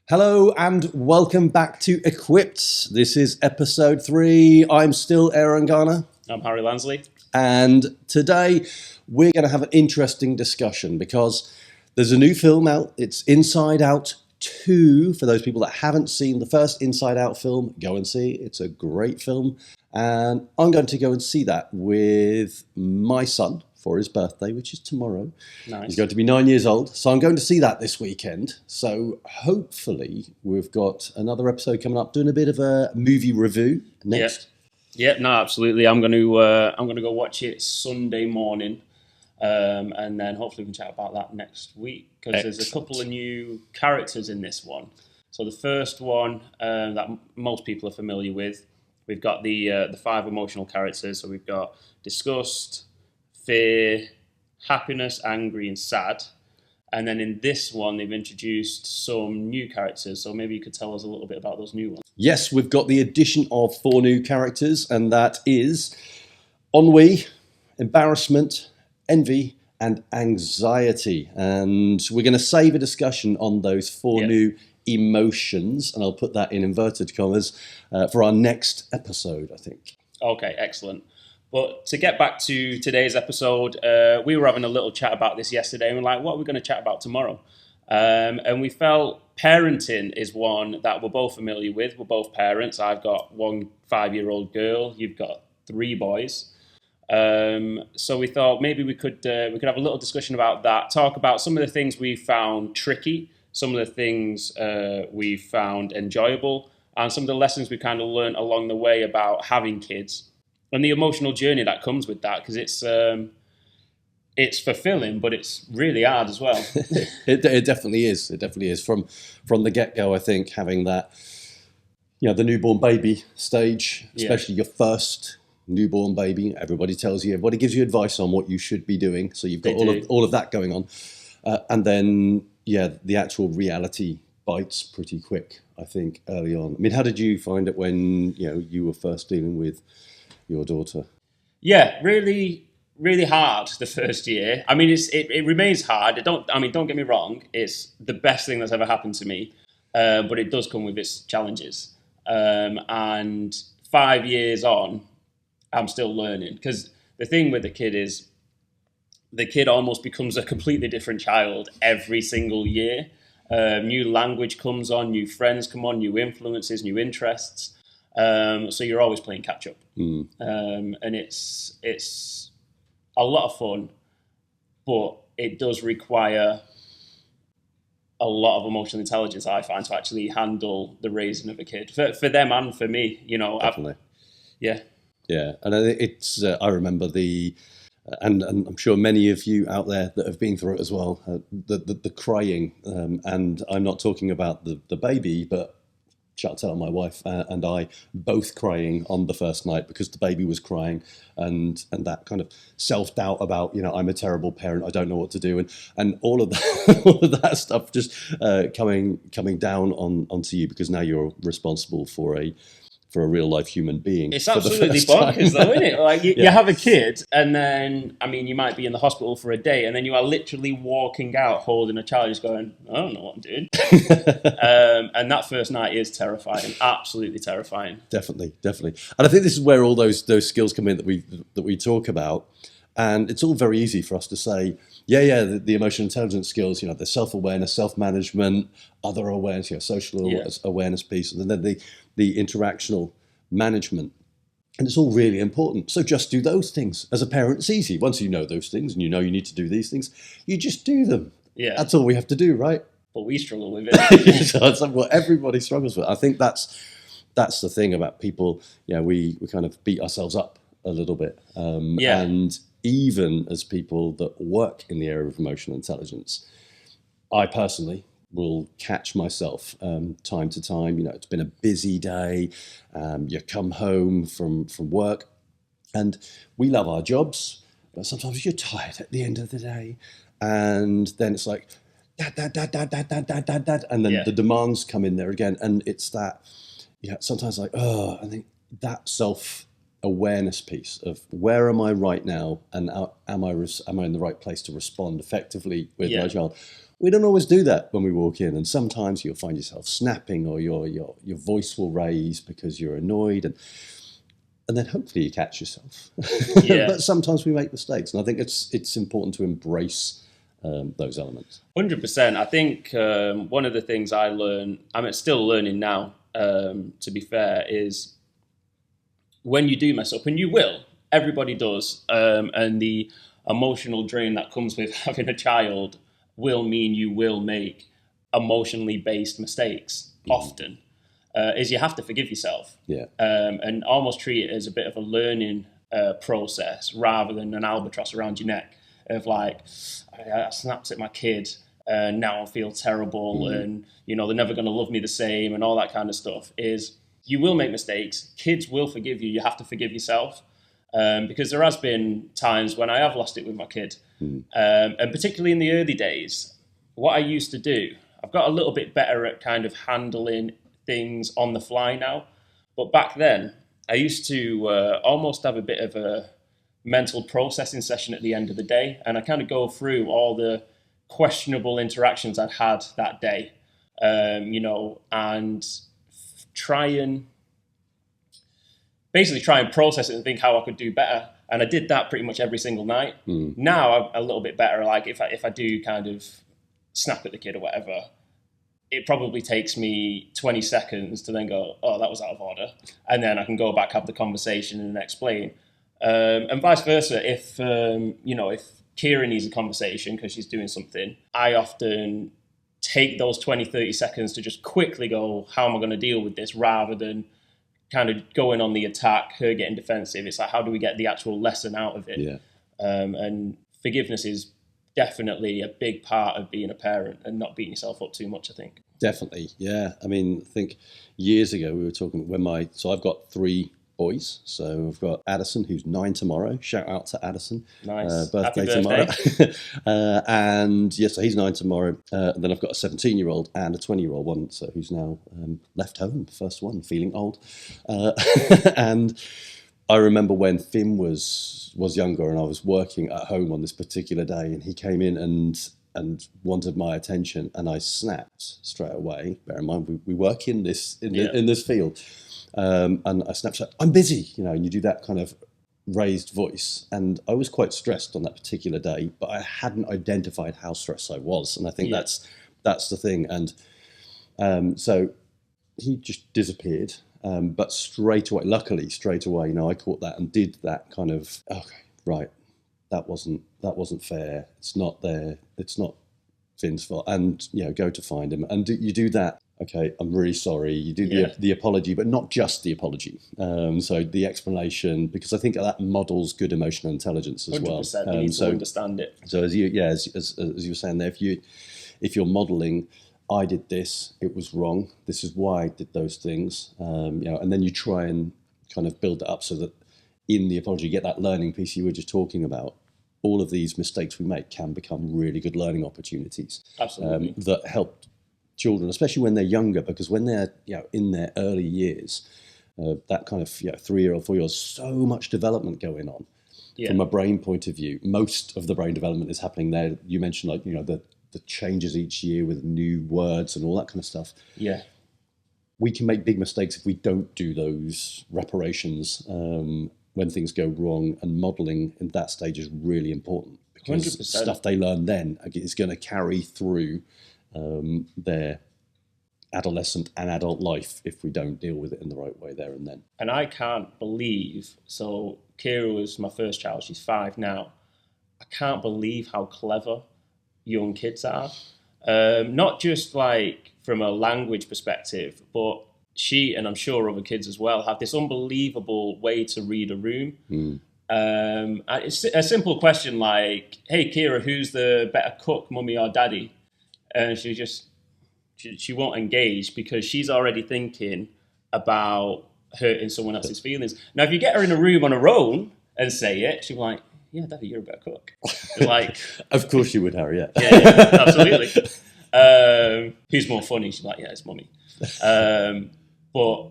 Hello and welcome back to Equipped. This is episode 3. I'm still Aaron Garner. I'm Harry Lansley. And today we're going to have an interesting discussion because there's a new film out. It's Inside Out 2. For those people that haven't seen the first Inside Out film, go and see it. It's a great film. And I'm going to go and see that with my son for his birthday, which is tomorrow. Nice. He's going to be 9 years old. So I'm going to see that this weekend. So hopefully we've got another episode coming up, doing a bit of a movie review next. Yeah, no, absolutely. I'm going to go watch it Sunday morning, and then hopefully we can chat about that next week because there's a couple of new characters in this one. So the first one that most people are familiar with, we've got the 5 emotional characters. So we've got disgust, fear, happiness, angry, and sad. And then in this one, they've introduced some new characters. So maybe you could tell us a little bit about those new ones. Yes, we've got the addition of 4 new characters, and that is ennui, embarrassment, envy, and anxiety. And we're going to save a discussion on those 4 new emotions, and I'll put that in inverted commas, for our next episode, I think. Okay, excellent. But to get back to today's episode, we were having a little chat about this yesterday, and we're like, what are we going to chat about tomorrow? And we felt parenting is one that we're both familiar with. We're both parents. I've got 1 5-year-old girl. You've got 3 boys. So we thought maybe we could have a little discussion about that, talk about some of the things we found tricky, some of the things we found enjoyable, and some of the lessons we kind of learned along the way about having kids. And the emotional journey that comes with that, because it's fulfilling, but it's really hard as well. It definitely is. It definitely is. From the get-go, I think, having that, the newborn baby stage, especially your first newborn baby, everybody gives you advice on what you should be doing. So you've got all of that going on. And then, the actual reality bites pretty quick, I think, early on. I mean, how did you find it when, you were first dealing with your daughter? Yeah, really, really hard the first year. I mean, it remains hard. Don't get me wrong. It's the best thing that's ever happened to me, but it does come with its challenges. And 5 years on, I'm still learning, because the thing with the kid is the kid almost becomes a completely different child every single year. New language comes on, new friends come on, new influences, new interests. So you're always playing catch up, and it's a lot of fun, but it does require a lot of emotional intelligence, I find, to actually handle the raising of a kid for them and for me. Definitely. Yeah, and it's I remember and I'm sure many of you out there that have been through it as well, the crying, and I'm not talking about the baby, but Chantal, my wife, and I both crying on the first night because the baby was crying, and that kind of self-doubt about, I'm a terrible parent, I don't know what to do, and all of that, all of that stuff just coming down onto you, because now you're responsible for a real life human being. It's absolutely bonkers though, isn't it? Like you have a kid, and then, you might be in the hospital for a day, and then you are literally walking out holding a child, just going, I don't know what I'm doing. And that first night is terrifying, absolutely terrifying. Definitely. And I think this is where all those skills come in that we talk about. And it's all very easy for us to say, the emotional intelligence skills, the self-awareness, self-management, other awareness, social awareness piece, and then the interactional management. And it's all really important. So just do those things. As a parent, it's easy. Once you know those things and you need to do these things, you just do them. Yeah. That's all we have to do, right? But we struggle with it. So that's what everybody struggles with. I think that's the thing about people. We kind of beat ourselves up a little bit. And even as people that work in the area of emotional intelligence, I personally will catch myself time to time. It's been a busy day. You come home from work, and we love our jobs, but sometimes you're tired at the end of the day, and then it's like dad, and then the demands come in there again, and it's that sometimes like, I think that self awareness piece of where am I right now, and am I in the right place to respond effectively with my child. We don't always do that when we walk in, and sometimes you'll find yourself snapping, or your voice will raise because you're annoyed, and then hopefully you catch yourself. But sometimes we make mistakes, and I think it's important to embrace those elements. 100%. I think one of the things I learned, I'm still learning now, to be fair, is when you do mess up, and you will, everybody does, and the emotional drain that comes with having a child will mean you will make emotionally based mistakes often, is you have to forgive yourself, and almost treat it as a bit of a learning process rather than an albatross around your neck of like, I snapped at my kid, and now I feel terrible, and they're never going to love me the same, and all that kind of stuff. Is you will make mistakes. Kids will forgive you. You have to forgive yourself, because there has been times when I have lost it with my kid, and particularly in the early days. What I used to do, I've got a little bit better at kind of handling things on the fly now, but back then I used to almost have a bit of a mental processing session at the end of the day, and I kind of go through all the questionable interactions I'd had that day, and try and process it and think how I could do better. And I did that pretty much every single night. Now I'm a little bit better. Like if I do kind of snap at the kid or whatever, it probably takes me 20 seconds to then go, oh, that was out of order. And then I can go back, have the conversation and explain. And vice versa. If Kira needs a conversation because she's doing something, I often take those 20, 30 seconds to just quickly go, how am I going to deal with this, rather than kind of going on the attack, her getting defensive. It's like, how do we get the actual lesson out of it? And forgiveness is definitely a big part of being a parent, and not beating yourself up too much, I think. Definitely, yeah. I mean, I think years ago we were talking so I've got 3 boys. So I've got Addison, who's 9 tomorrow. Shout out to Addison. Nice. Birthday Happy tomorrow. And so he's 9 tomorrow. Then I've got a 17-year-old and a 20-year-old one, so who's now left home, first one, feeling old. And I remember when Finn was younger, and I was working at home on this particular day, and he came in and wanted my attention, and I snapped straight away. Bear in mind, we work in this field. And I snapped, I'm busy, and you do that kind of raised voice. And I was quite stressed on that particular day, but I hadn't identified how stressed I was. And I think that's the thing. And so he just disappeared. But luckily straight away, I caught that and did that kind of, okay, right, that wasn't fair. It's not there. It's not Finn's fault. And, go to find him. And you do that. Okay, I'm really sorry. You do the apology, but not just the apology. So the explanation, because I think that models good emotional intelligence as 100%, well. You need to understand it. So as you were saying there, if you're modeling, I did this, it was wrong. This is why I did those things. And then you try and kind of build it up so that in the apology, you get that learning piece you were just talking about. All of these mistakes we make can become really good learning opportunities. Absolutely. That help children, especially when they're younger, because when they're in their early years, that kind of 3-year-old, 4-year-old, so much development going on from a brain point of view. Most of the brain development is happening there. You mentioned the changes each year with new words and all that kind of stuff. Yeah, we can make big mistakes if we don't do those reparations when things go wrong. And modelling in that stage is really important, because 100%. Stuff they learn then is going to carry through their adolescent and adult life if we don't deal with it in the right way there and then. And I can't believe, so Kira was my first child, she's 5 now. I can't believe how clever young kids are. Not just like from a language perspective, but she, and I'm sure other kids as well, have this unbelievable way to read a room. It's a simple question like, hey Kira, who's the better cook, mummy or daddy? And she won't engage, because she's already thinking about hurting someone else's feelings. Now, if you get her in a room on her own and say it, she'll be like, yeah, Daddy, you're a better cook. Like, of course you would, Harry, yeah. Yeah, absolutely. Who's more funny? She's like, yeah, it's mummy. But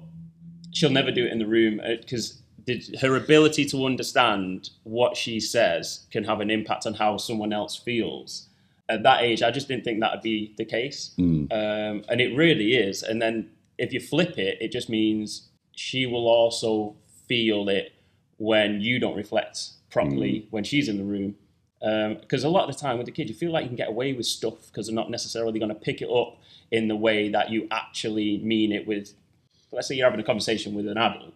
she'll never do it in the room, because her ability to understand what she says can have an impact on how someone else feels. At that age, I just didn't think that would be the case. And it really is. And then if you flip it, it just means she will also feel it when you don't reflect properly when she's in the room. Because a lot of the time with the kids, you feel like you can get away with stuff because they're not necessarily going to pick it up in the way that you actually mean it with, let's say you're having a conversation with an adult.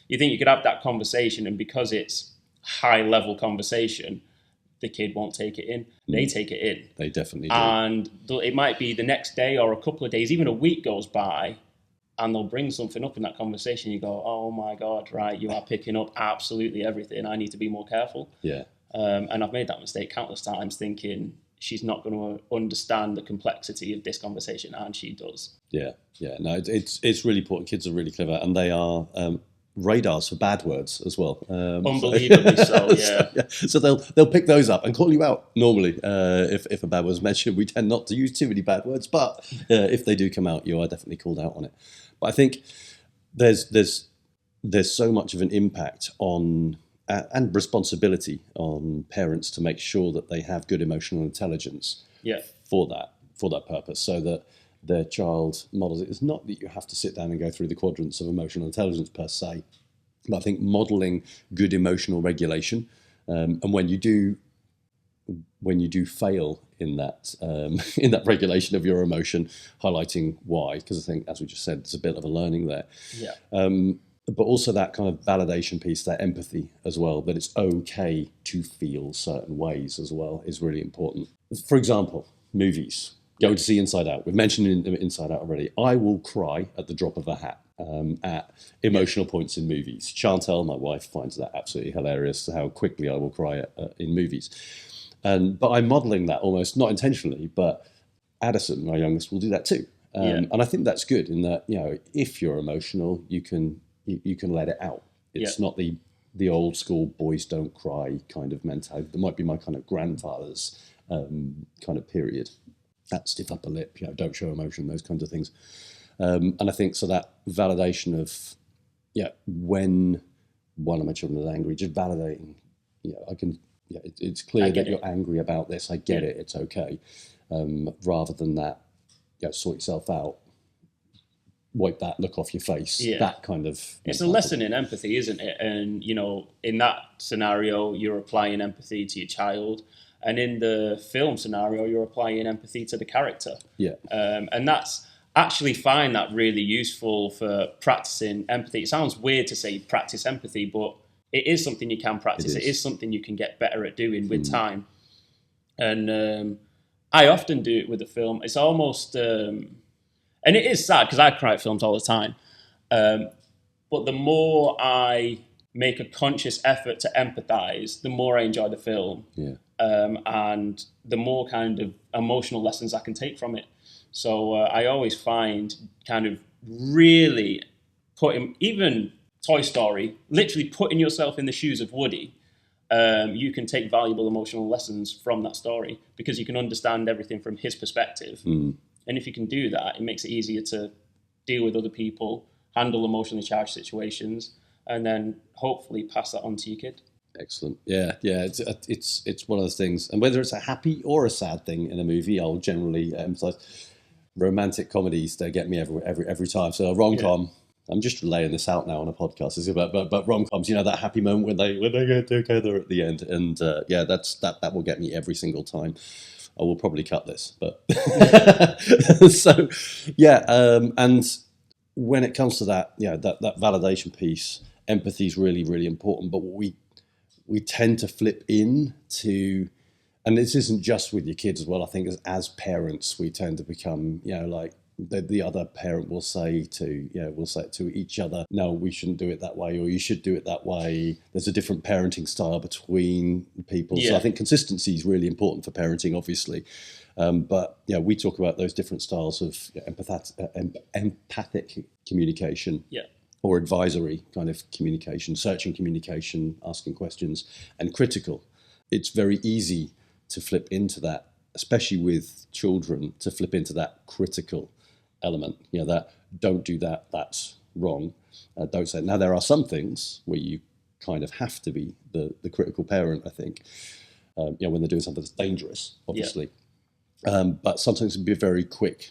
You think you could have that conversation, and because it's high level conversation, the kid won't take it in. They take it in. They definitely do. And it might be the next day or a couple of days, even a week goes by, and they'll bring something up in that conversation. You go, oh my God, right, you are picking up absolutely everything. I need to be more careful. Yeah. And I've made that mistake countless times, thinking she's not going to understand the complexity of this conversation, and she does. Yeah. No, it's really important. Kids are really clever, and they are radars for bad words as well. Unbelievably so, yeah. So they'll pick those up and call you out. Normally, if a bad word's mentioned, we tend not to use too many bad words, but if they do come out, you are definitely called out on it. But I think there's so much of an impact on and responsibility on parents to make sure that they have good emotional intelligence for that purpose, so that their child models it. It's not that you have to sit down and go through the quadrants of emotional intelligence per se, but I think modeling good emotional regulation, and when you do fail in that regulation of your emotion, highlighting why, because I think, as we just said, there's a bit of a learning there. But also that kind of validation piece, that empathy as well, that it's okay to feel certain ways as well, is really important. For example, movies. Go to see Inside Out. We've mentioned Inside Out already. I will cry at the drop of a hat at emotional points in movies. Chantal, my wife, finds that absolutely hilarious, how quickly I will cry in movies. But I'm modelling that almost, not intentionally, but Addison, my youngest, will do that too. And I think that's good in that, if you're emotional, you can let it out. It's not the old school boys don't cry kind of mentality. That might be my kind of grandfather's kind of period. That stiff upper lip, don't show emotion, those kinds of things. And I think so that validation of, when one of my children is angry, just validating, it's clear that you're angry about this. I get it. It's okay. Rather than that, sort yourself out. Wipe that look off your face. That kind of. It's a lesson in empathy, isn't it? And in that scenario, you're applying empathy to your child, and in the film scenario, you're applying empathy to the character. And that's actually find that really useful for practicing empathy. It sounds weird to say practice empathy, but it is something you can practice. It is something you can get better at doing with time. And I often do it with a film. It's almost. And it is sad because I cry at films all the time. But the more I make a conscious effort to empathize, the more I enjoy the film. And the more kind of emotional lessons I can take from it. So I always find kind of really even Toy Story, literally putting yourself in the shoes of Woody, you can take valuable emotional lessons from that story because you can understand everything from his perspective. And if you can do that, it makes it easier to deal with other people, handle emotionally charged situations, and then hopefully pass that on to your kid. Excellent. Yeah. It's one of those things, and whether it's a happy or a sad thing in a movie, I'll generally emphasize. Romantic comedies, they get me every time. So a rom-com, I'm just laying this out now on a podcast. It's about but rom-coms, that happy moment when they get together at the end, and that will get me every single time. I will probably cut this, but so and when it comes to that, that validation piece, empathy is really, really important. But what we tend to flip into, and this isn't just with your kids as well. I think as parents, we tend to become, like the other parent will say to each other, no, we shouldn't do it that way, or you should do it that way. There's a different parenting style between people. So I think consistency is really important for parenting, obviously. But we talk about those different styles of empathic communication. Or advisory kind of communication, searching communication, asking questions, and critical. It's very easy to flip into that, especially with children, to flip into that critical element. That don't do that, that's wrong. Don't say it. Now, there are some things where you kind of have to be the critical parent, I think. When they're doing something that's dangerous, obviously. Yeah. But sometimes be very quick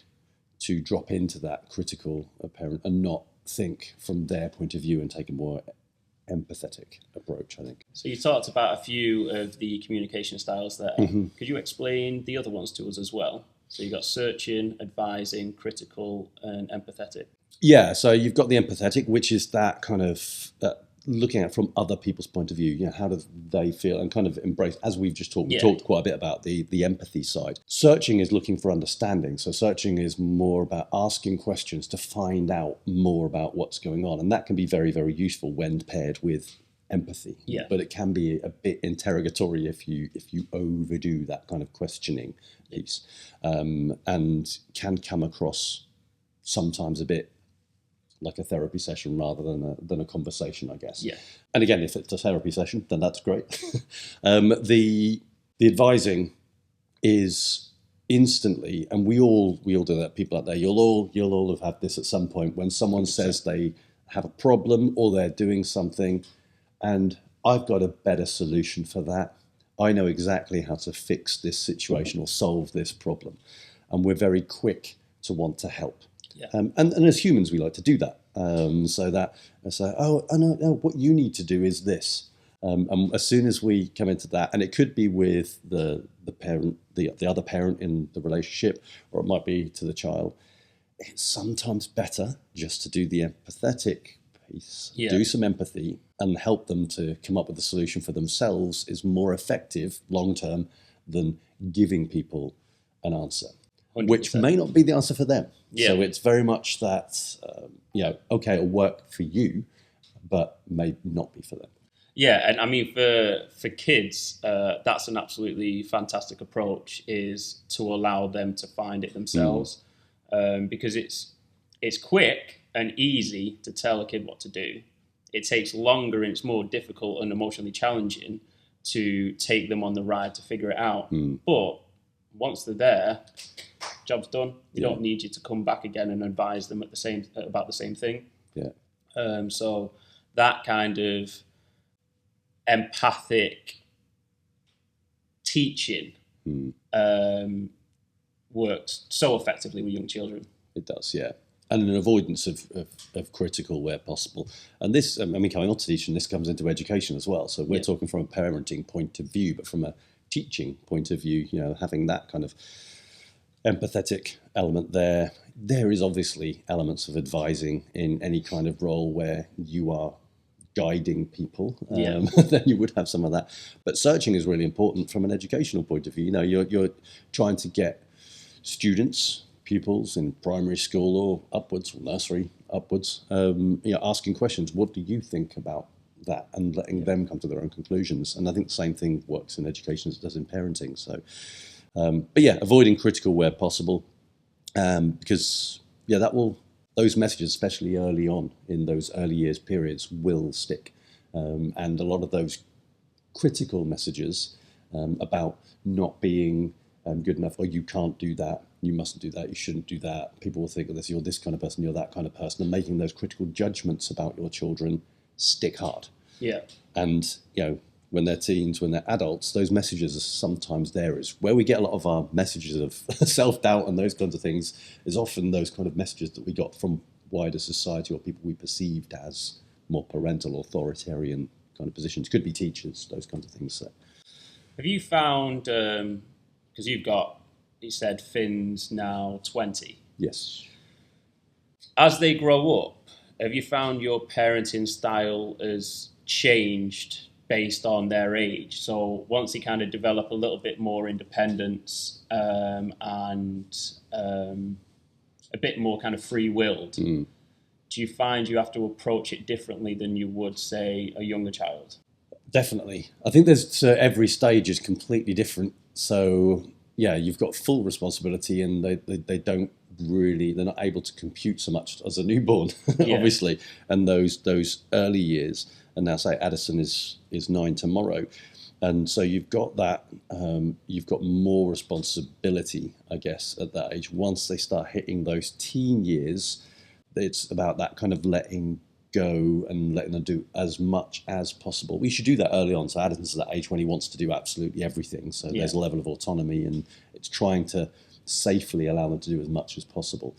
to drop into that critical parent and not think from their point of view and take a more empathetic approach, I think. So you talked about a few of the communication styles there. Mm-hmm. Could you explain the other ones to us as well? So you've got searching, advising, critical, and empathetic. Yeah, so you've got the empathetic, which is that kind of looking at from other people's point of view. How do they feel, and kind of embrace, as we've just talked, we talked quite a bit about the empathy side. Searching is looking for understanding. So searching is more about asking questions to find out more about what's going on. And that can be very, very useful when paired with empathy. Yeah. But it can be a bit interrogatory if you overdo that kind of questioning piece, and can come across sometimes a bit like a therapy session rather than a conversation, I guess. Yeah. And again, if it's a therapy session, then that's great. The advising is instantly, and we all do that. People out there, you'll all have had this at some point when someone says they have a problem or they're doing something, and I've got a better solution for that. I know exactly how to fix this situation or solve this problem, and we're very quick to want to help. Yeah. And as humans, we like to do that. So that I say, oh, no, what you need to do is this. And as soon as we come into that, and it could be with the parent, the other parent in the relationship, or it might be to the child, it's sometimes better just to do the empathetic piece, do some empathy, and help them to come up with a solution for themselves is more effective long-term than giving people an answer. 100%. Which may not be the answer for them. Yeah. So it's very much that, okay, it'll work for you, but may not be for them. Yeah, and I mean, for kids, that's an absolutely fantastic approach, is to allow them to find it themselves, because it's quick and easy to tell a kid what to do. It takes longer and it's more difficult and emotionally challenging to take them on the ride to figure it out. But once they're there, job's done. We don't need you to come back again and advise them about the same thing. Yeah. So that kind of empathic teaching works so effectively with young children. It does, yeah. And an avoidance of critical where possible. And this, coming on to teaching, this comes into education as well. So we're talking from a parenting point of view, but from a teaching point of view, having that kind of empathetic element there. There is obviously elements of advising in any kind of role where you are guiding people. Then you would have some of that. But searching is really important from an educational point of view. You're trying to get students, pupils in primary school or upwards, or nursery upwards, asking questions. What do you think about that? And letting them come to their own conclusions. And I think the same thing works in education as it does in parenting. So, avoiding critical where possible, because those messages, especially early on in those early years periods, will stick. And a lot of those critical messages about not being good enough, or you can't do that, you mustn't do that, you shouldn't do that. People will think of this, you're this kind of person, you're that kind of person, and making those critical judgments about your children stick hard. Yeah. And, when they're teens, when they're adults, those messages are sometimes there. Is where we get a lot of our messages of self-doubt and those kinds of things, is often those kind of messages that we got from wider society or people we perceived as more parental, authoritarian kind of positions. Could be teachers, those kinds of things. So. Have you found, because you said Finn's now 20. Yes. As they grow up, have you found your parenting style has changed based on their age? So once they kind of develop a little bit more independence and a bit more kind of free-willed, do you find you have to approach it differently than you would, say, a younger child? Definitely. I think every stage is completely different. So, you've got full responsibility, and they don't really, they're not able to compute so much as a newborn, obviously, and those early years. And now, say Addison is 9 tomorrow, and so you've got that. You've got more responsibility, I guess, at that age. Once they start hitting those teen years, it's about that kind of letting go and letting them do as much as possible. We should do that early on. So Addison's at that age when he wants to do absolutely everything. So there's a level of autonomy, and it's trying to safely allow them to do as much as possible.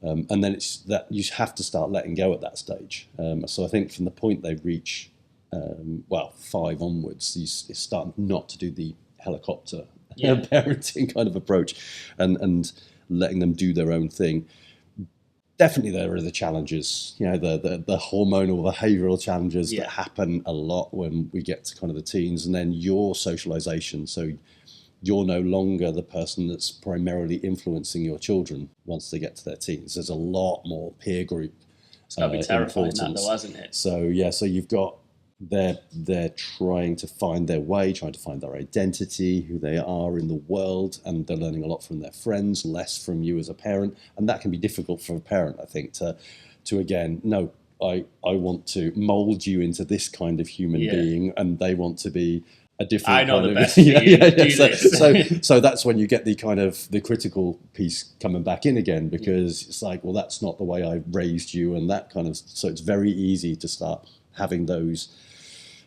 And then it's that you have to start letting go at that stage. So I think from the point they reach, 5 onwards, you start not to do the helicopter parenting kind of approach, and letting them do their own thing. Definitely there are the challenges, the hormonal, behavioural challenges that happen a lot when we get to kind of the teens, and then your socialisation. So you're no longer the person that's primarily influencing your children once they get to their teens. There's a lot more peer group. It's got to be terrifying that though, hasn't it? So you've got they're trying to find their way, trying to find their identity, who they are in the world, and they're learning a lot from their friends, less from you as a parent. And that can be difficult for a parent, I think, to again, no, I want to mold you into this kind of human being, and they want to be a different I know kind the of, best for you. Do this. So that's when you get the kind of the critical piece coming back in again, because it's like, well, that's not the way I raised you, and that kind of, so it's very easy to start having those,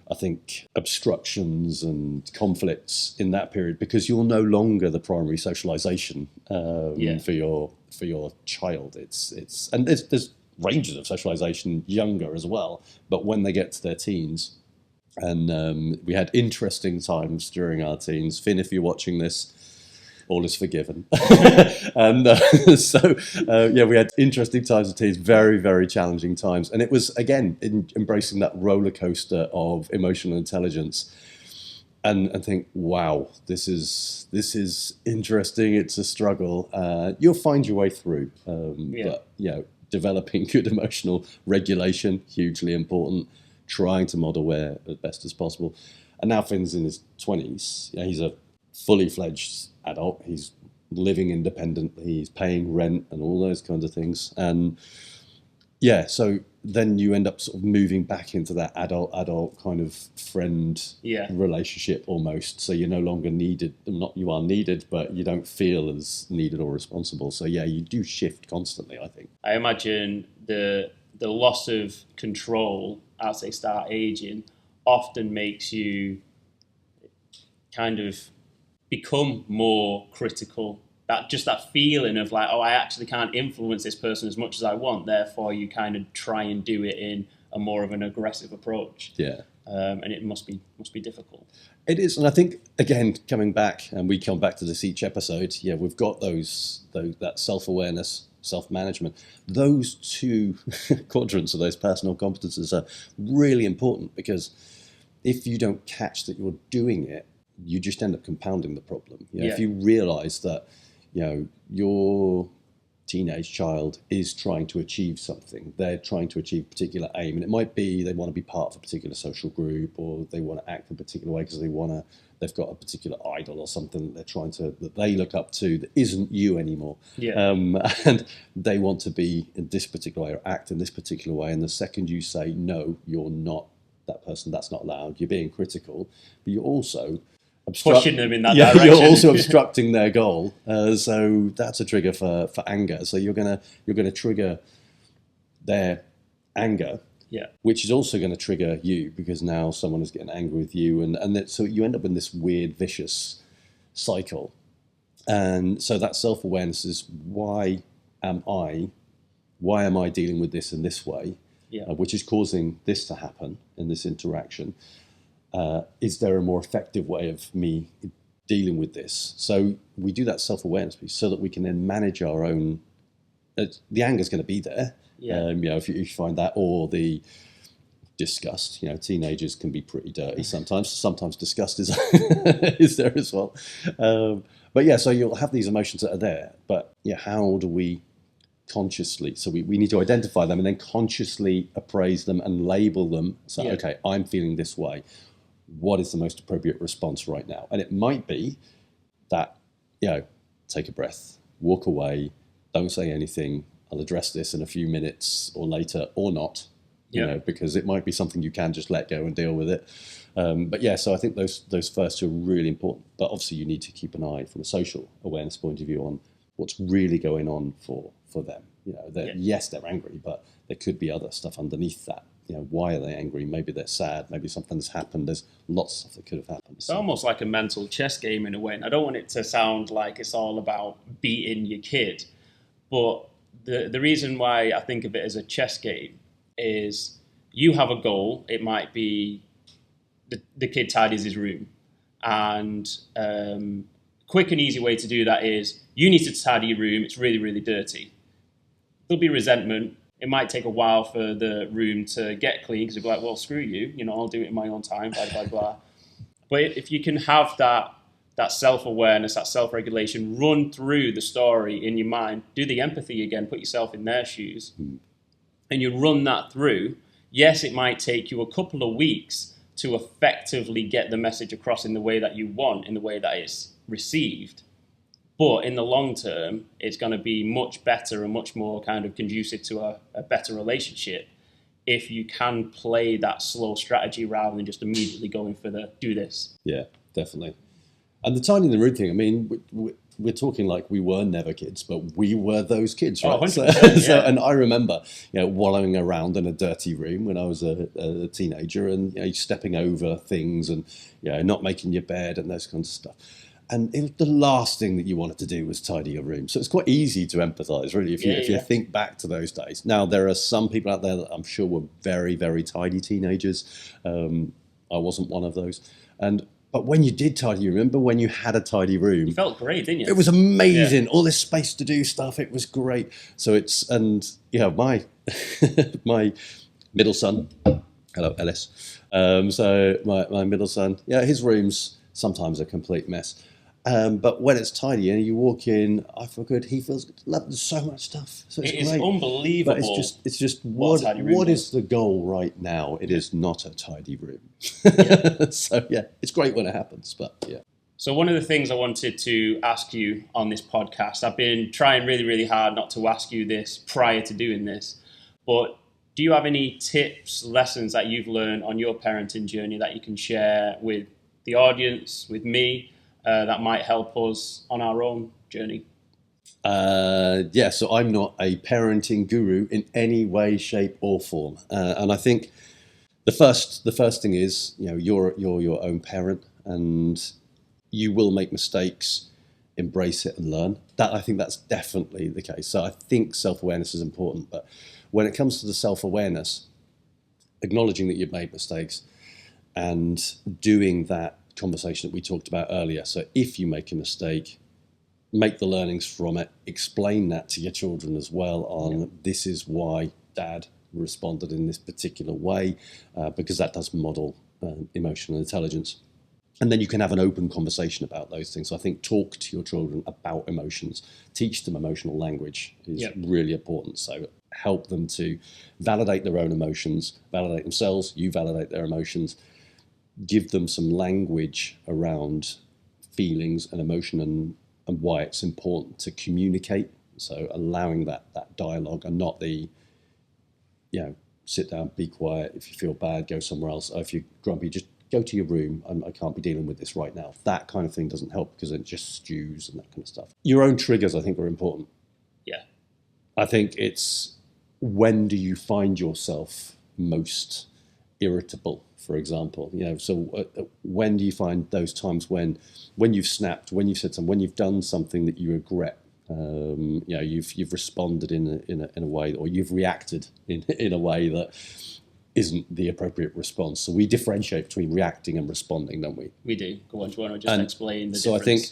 I think, obstructions and conflicts in that period, because you're no longer the primary socialization for your child. It's and there's ranges of socialization younger as well, but when they get to their teens, and we had interesting times during our teens. Finn, if you're watching this, all is forgiven. And we had interesting times with teens, very, very challenging times. And it was, again, embracing that roller coaster of emotional intelligence, and think, wow, this is interesting. It's a struggle. You'll find your way through. But, developing good emotional regulation, hugely important. Trying to model where as best as possible. And now Finn's in his 20s. He's a fully fledged adult. He's living independently. He's paying rent and all those kinds of things. And so then you end up sort of moving back into that adult kind of friend relationship almost. So you're no longer needed. Not you are needed, but you don't feel as needed or responsible. So you do shift constantly, I think. I imagine the loss of control as they start aging often makes you kind of become more critical. That feeling of like, I actually can't influence this person as much as I want, therefore you kind of try and do it in a more of an aggressive approach. And it must be difficult. It is, and I think, again, coming back, and we come back to this each episode, we've got that self-awareness, self-management. Those two quadrants of those personal competences are really important, because if you don't catch that you're doing it, you just end up compounding the problem. If you realise that your teenage child is trying to achieve something, they're trying to achieve a particular aim, and it might be they want to be part of a particular social group, or they want to act a particular way because they've got a particular idol or something that they look up to that isn't you anymore. And they want to be in this particular way or act in this particular way. And the second you say, no, you're not that person, that's not allowed, you're being critical, but you're also pushing them in that direction. You're also obstructing their goal. So that's a trigger for anger. So you're gonna trigger their anger. Which is also going to trigger you, because now someone is getting angry with you, and so you end up in this weird, vicious cycle. And so that self-awareness is, why am I dealing with this in this way, which is causing this to happen in this interaction? Is there a more effective way of me dealing with this? So we do that self-awareness piece so that we can then manage our own. The anger is going to be there. If you find that, or the disgust. Teenagers can be pretty dirty sometimes. Sometimes disgust is is there as well. So you'll have these emotions that are there. But how do we consciously? So we need to identify them and then consciously appraise them and label them. So okay, I'm feeling this way. What is the most appropriate response right now? And it might be that take a breath, walk away, don't say anything. I'll address this in a few minutes or later, or not, because it might be something you can just let go and deal with it. So I think those first two are really important. But obviously you need to keep an eye from a social awareness point of view on what's really going on for them. Yes, they're angry, but there could be other stuff underneath that. Why are they angry? Maybe they're sad. Maybe something's happened. There's lots of stuff that could have happened. It's almost like a mental chess game in a way. And I don't want it to sound like it's all about beating your kid. But the reason why I think of it as a chess game is you have a goal. It might be the kid tidies his room. And quick and easy way to do that is you need to tidy your room. It's really, really dirty. There'll be resentment. It might take a while for the room to get clean because you'll be like, well, screw you. I'll do it in my own time, blah, blah, blah. But if you can have that self-awareness, that self-regulation run through the story in your mind, do the empathy again, put yourself in their shoes, and you run that through, yes, it might take you a couple of weeks to effectively get the message across in the way that you want, in the way that it's received. But in the long term, it's going to be much better and much more kind of conducive to a better relationship if you can play that slow strategy rather than just immediately going for the do this. Yeah, definitely. And the tiny in the room thing, I mean, we're talking like we were never kids, but we were those kids, right? 100%, yeah. And I remember, wallowing around in a dirty room when I was a teenager and stepping over things and, not making your bed and those kinds of stuff. And it was the last thing that you wanted to do was tidy your room. So it's quite easy to empathise, really, if you think back to those days. Now, there are some people out there that I'm sure were very, very tidy teenagers. I wasn't one of those. But when you did tidy, you remember when you had a tidy room? You felt great, didn't you? It was amazing. Yeah. All this space to do stuff. It was great. So my my middle son, hello, Ellis. So my middle son, his room's sometimes a complete mess. But when it's tidy and you walk in, I feel good. He feels good. There's so much stuff. So it's great. Unbelievable. But it's just what is the goal right now? It is not a tidy room. So it's great when it happens. But yeah. So one of the things I wanted to ask you on this podcast, I've been trying really, really hard not to ask you this prior to doing this, but do you have any tips, lessons that you've learned on your parenting journey that you can share with the audience, with me, that might help us on our own journey? So I'm not a parenting guru in any way, shape, or form, and I think the first thing is you're your own parent, and you will make mistakes. Embrace it and learn. I think that's definitely the case. So I think self-awareness is important, but when it comes to the self-awareness, acknowledging that you've made mistakes and doing that conversation that we talked about earlier. So if you make a mistake, make the learnings from it, explain that to your children as well on this is why dad responded in this particular way, because that does model emotional intelligence. And then you can have an open conversation about those things. So I think talk to your children about emotions, teach them emotional language is really important. So help them to validate their own emotions, validate themselves, you validate their emotions, give them some language around feelings and emotion and why it's important to communicate. So allowing that dialogue and not the, sit down, be quiet. If you feel bad, go somewhere else. Or if you're grumpy, just go to your room. I can't be dealing with this right now. That kind of thing doesn't help because it just stews and that kind of stuff. Your own triggers, I think, are important. Yeah. I think it's when do you find yourself most irritable, for example? So when do you find those times when you've snapped, when you've said something, when you've done something that you regret? You've responded in a way, or you've reacted in a way that isn't the appropriate response. So we differentiate between reacting and responding, don't we? We do. Go on, do you want to just explain the difference?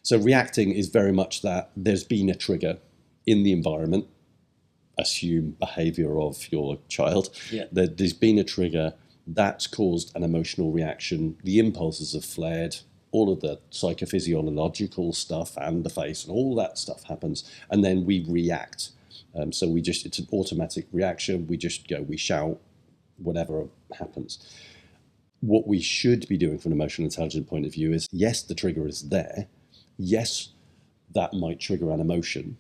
So I think, reacting is very much that there's been a trigger in the environment, assume behavior of your child, that there's been a trigger that's caused an emotional reaction, the impulses have flared, all of the psychophysiological stuff and the face and all that stuff happens, and then we react. So it's an automatic reaction. We just go, we shout, whatever happens. What we should be doing from an emotional intelligence point of view is, yes, the trigger is there. Yes, that might trigger an emotion.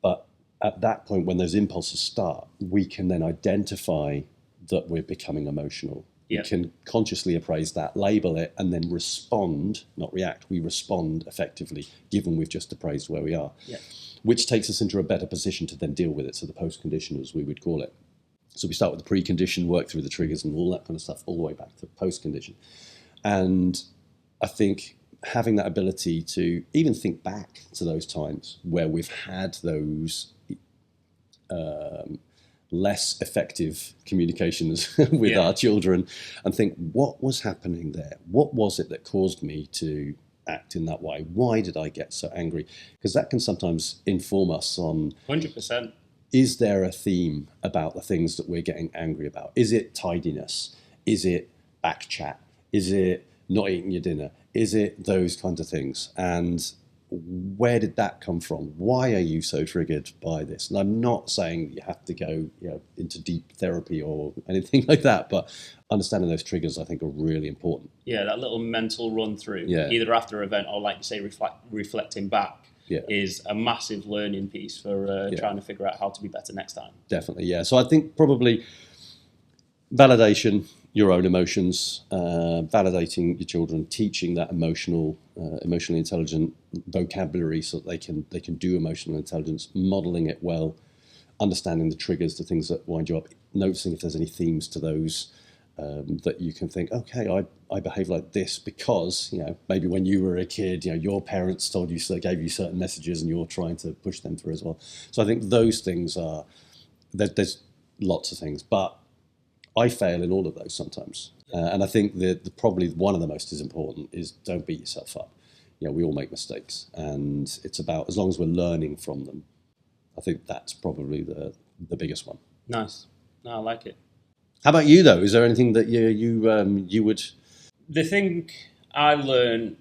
But at that point, when those impulses start, we can then identify that we're becoming emotional. We can consciously appraise that, label it, and then respond, not react. We respond effectively, given we've just appraised where we are, which takes us into a better position to then deal with it. So the post-condition, as we would call it. So we start with the pre-condition, work through the triggers and all that kind of stuff, all the way back to post-condition. And I think having that ability to even think back to those times where we've had those less effective communications with our children, and think, what was happening there? What was it that caused me to act in that way? Why did I get so angry? Because that can sometimes inform us on 100%. Is there a theme about the things that we're getting angry about? Is it tidiness? Is it back chat? Is it not eating your dinner? Is it those kinds of things? And where did that come from? Why are you so triggered by this? And I'm not saying you have to go into deep therapy or anything like that, but understanding those triggers, I think, are really important. Yeah, that little mental run through, either after an event or, like you say, reflecting back, is a massive learning piece for trying to figure out how to be better next time. Definitely, yeah. So I think probably validation, your own emotions, validating your children, teaching that emotionally intelligent vocabulary so that they can do emotional intelligence, modeling it well, understanding the triggers, the things that wind you up, noticing if there's any themes to those that you can think, okay, I behave like this because, maybe when you were a kid, your parents told you, so gave you certain messages and you're trying to push them through as well. So I think those things are, there's lots of things, but I fail in all of those sometimes. And I think that probably one of the most important is don't beat yourself up. We all make mistakes, and it's about, as long as we're learning from them, I think that's probably the biggest one. Nice. No, I like it. How about you, though? Is there anything that you would... The thing I learned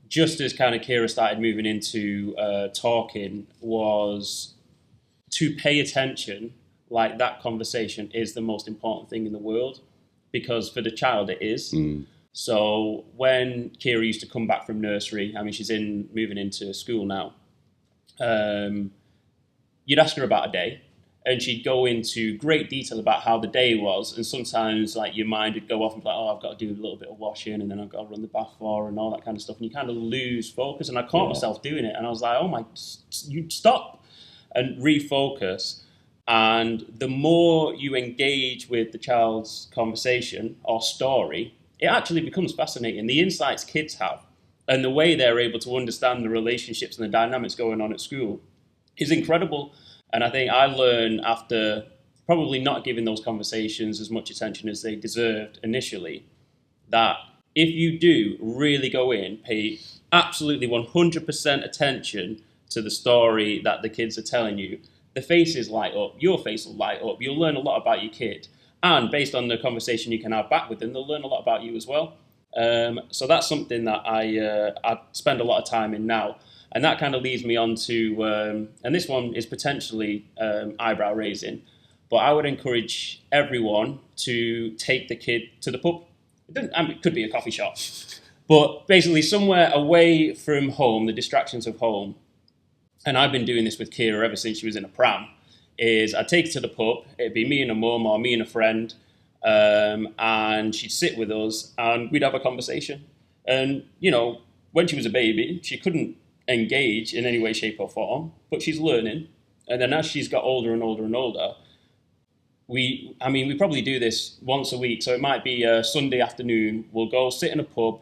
just as kind of Kira started moving into talking was to pay attention. Like, that conversation is the most important thing in the world, because for the child it is. So when Kira used to come back from nursery, I mean, she's moving into school now, you'd ask her about a day, and she'd go into great detail about how the day was. And sometimes, like, your mind would go off and be like, oh, I've got to do a little bit of washing, and then I've got to run the bath for her and all that kind of stuff. And you kind of lose focus. And I caught myself doing it. And I was like, oh my, you stop and refocus. And the more you engage with the child's conversation or story, it actually becomes fascinating. The insights kids have and the way they're able to understand the relationships and the dynamics going on at school is incredible. And I think I learned, after probably not giving those conversations as much attention as they deserved initially, that if you do really go in, pay absolutely 100% attention to the story that the kids are telling you, the faces light up, your face will light up, you'll learn a lot about your kid. And based on the conversation you can have back with them, they'll learn a lot about you as well. So that's something that I spend a lot of time in now. And that kind of leads me on to, and this one is potentially eyebrow raising, but I would encourage everyone to take the kid to the pub. It could be a coffee shop, but basically somewhere away from home, the distractions of home. And I've been doing this with Kira ever since she was in a pram, is I'd take her to the pub, it'd be me and a mum or me and a friend, and she'd sit with us and we'd have a conversation. And, when she was a baby, she couldn't engage in any way, shape or form, but she's learning. And then as she's got older and older and older, we probably do this once a week. So it might be a Sunday afternoon, we'll go sit in a pub,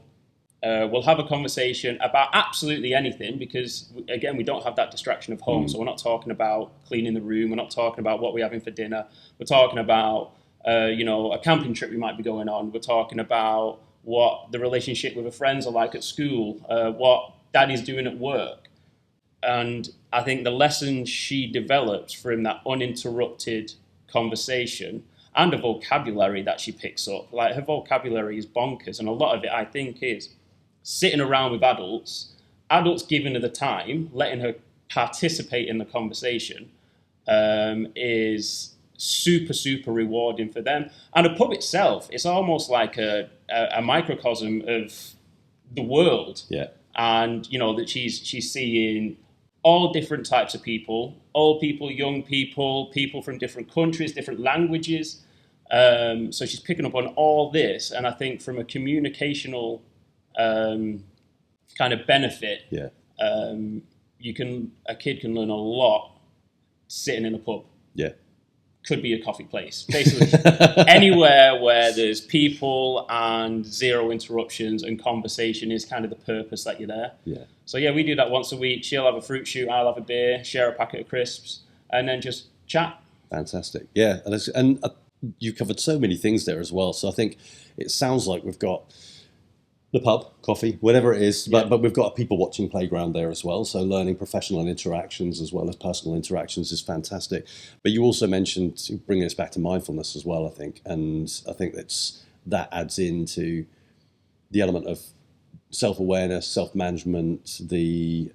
we'll have a conversation about absolutely anything, because, again, we don't have that distraction of home. So we're not talking about cleaning the room. We're not talking about what we're having for dinner. We're talking about, a camping trip we might be going on. We're talking about what the relationship with her friends are like at school, what daddy's doing at work. And I think the lessons she develops from that uninterrupted conversation and the vocabulary that she picks up, like, her vocabulary is bonkers. And a lot of it, I think, is sitting around with adults giving her the time, letting her participate in the conversation, is super, super rewarding for them. And a pub itself, it's almost like a microcosm of the world. Yeah. And, that she's seeing all different types of people, old people, young people, people from different countries, different languages. So she's picking up on all this, and I think from a communicational kind of benefit, a kid can learn a lot sitting in a pub. Yeah. Could be a coffee place. Basically, anywhere where there's people and zero interruptions and conversation is kind of the purpose that you're there. Yeah. So yeah, we do that once a week. She'll have a fruit shoot, I'll have a beer, share a packet of crisps, and then just chat. Fantastic. Yeah, and you covered so many things there as well. So I think it sounds like we've got the pub, coffee, whatever it is, but we've got a people watching playground there as well. So learning professional interactions as well as personal interactions is fantastic. But you also mentioned bringing us back to mindfulness as well, I think. And I think that adds into the element of self-awareness, self-management, the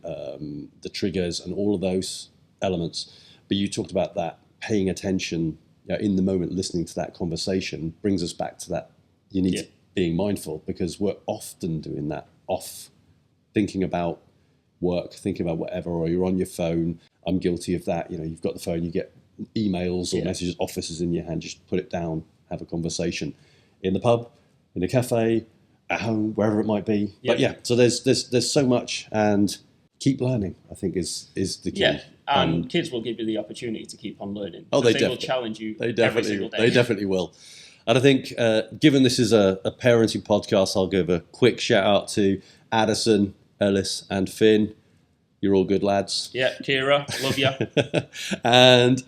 triggers and all of those elements. But you talked about that paying attention in the moment, listening to that conversation brings us back to that you need to being mindful, because we're often doing that thinking about work, thinking about whatever, or you're on your phone. I'm guilty of that. You've got the phone, you get emails or messages, offices in your hand, just put it down, have a conversation in the pub, in a cafe, at home, wherever it might be. But so there's so much, and keep learning, I think is the key. Yeah. And kids will give you the opportunity to keep on learning. Oh, they will challenge you every single day. They definitely will. And I think, given this is a parenting podcast, I'll give a quick shout out to Addison, Ellis, and Finn. You're all good lads. Yeah, Kira, love you. And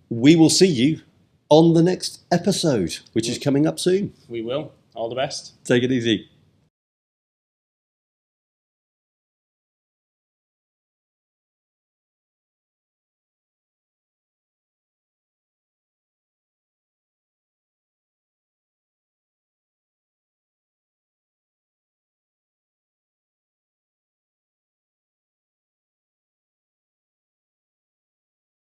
we will see you on the next episode, which is coming up soon. We will. All the best. Take it easy.